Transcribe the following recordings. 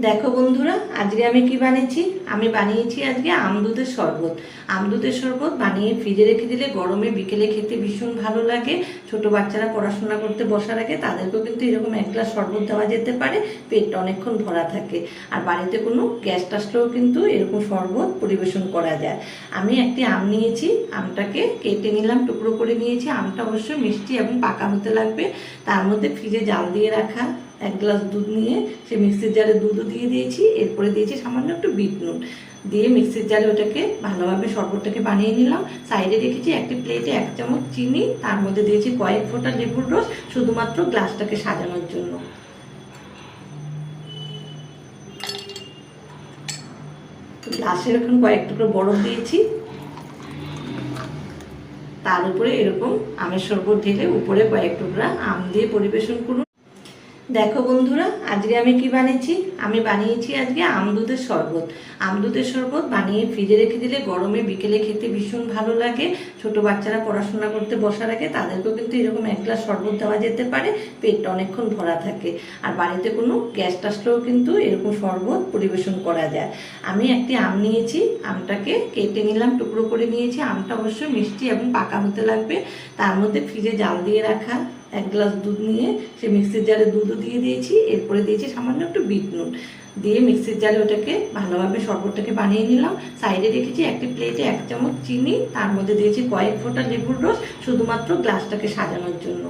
দেখো বন্ধুরা, আজকে আমি কি বানিয়েছি। আমি বানিয়েছি আজকে আমদুধের শরবত। আমদুধের শরবত বানিয়ে ফ্রিজে রেখে দিলে গরমে বিকেলে খেতে ভীষণ ভালো লাগে। ছোট বাচ্চারা পড়াশোনা করতে বসার আগে তাদেরকেও কিন্তু এরকম এক গ্লাস শরবত দেওয়া যেতে পারে। পেটটা অনেকক্ষণ ভরা থাকে। আর বাড়িতে কোনো গেস্ট আসলেও কিন্তু এরকম শরবত পরিবেশন করা যায়। আমি একটি আম নিয়েছি, আমটাকে কেটে নিলাম, টুকরো করে নিয়েছি। আমটা অবশ্যই মিষ্টি এবং পাকা হতে লাগবে। তার মধ্যে ফ্রিজে জাল দিয়ে রাখা এক গ্লাস দুধ নিয়ে সে মিক্সির জারে দুধও দিয়ে দিয়েছি। এরপরে দিয়েছি সামান্য একটু বিট নুন দিয়ে মিক্সির জারে ওটাকে ভালোভাবে শরবতটাকে বানিয়ে নিলাম। সাইডে রেখেছি একটি প্লেটে 1 চামচ চিনি, তার মধ্যে দিয়েছি কয়েক ফোঁটা লেবুর রস, শুধুমাত্র গ্লাসটাকে সাজানোর জন্য। গ্লাসের এখন কয়েক টুকরো বরফ দিয়েছি। তার উপরে এরকম আমের শরবত ঢেলে উপরে কয়েক টুকরা আম দিয়ে পরিবেশন করুন। দেখো বন্ধুরা, আজকে আমি কি বানিয়েছি। আমি বানিয়েছি আজকে আমদুধের শরবত। আমদুধের শরবত বানিয়ে ফ্রিজে রেখে দিলে গরমে বিকেলে খেতে ভীষণ ভালো লাগে। ছোট বাচ্চারা পড়াশোনা করতে বসার আগে তাদেরকেও কিন্তু এরকম এক গ্লাস শরবত দেওয়া যেতে পারে। পেটটা অনেকক্ষণ ভরা থাকে। আর বাড়িতে কোনো গেস্ট আসলেও কিন্তু এরকম শরবত পরিবেশন করা যায়। আমি একটি আম নিয়েছি, আমটাকে কেটে নিলাম, টুকরো করে নিয়েছি। আমটা অবশ্যই মিষ্টি এবং পাকা হতে লাগবে। তার মধ্যে ফ্রিজে জাল দিয়ে রাখা 1 গ্লাস দুধ নিয়ে সে মিক্সির জারে দুধও দিয়ে দিয়েছি। এরপরে দিয়েছি সামান্য একটু বিট নুন দিয়ে মিক্সির জারে ওটাকে ভালোভাবে শরবতটাকে বানিয়ে নিলাম। সাইডে রেখেছি একটি প্লেটে 1 চামচ চিনি, তার মধ্যে দিয়েছি কয়েক ফোঁটা লেবুর রস, শুধুমাত্র গ্লাসটাকে সাজানোর জন্য।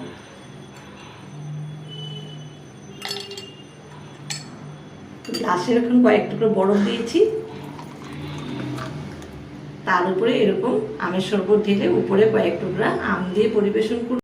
গ্লাসের এখন কয়েক টুকরো বরফ দিয়েছি। তার উপরে এরকম আমের শরবত ঢেলে উপরে কয়েক টুকরা আম দিয়ে পরিবেশন করুন।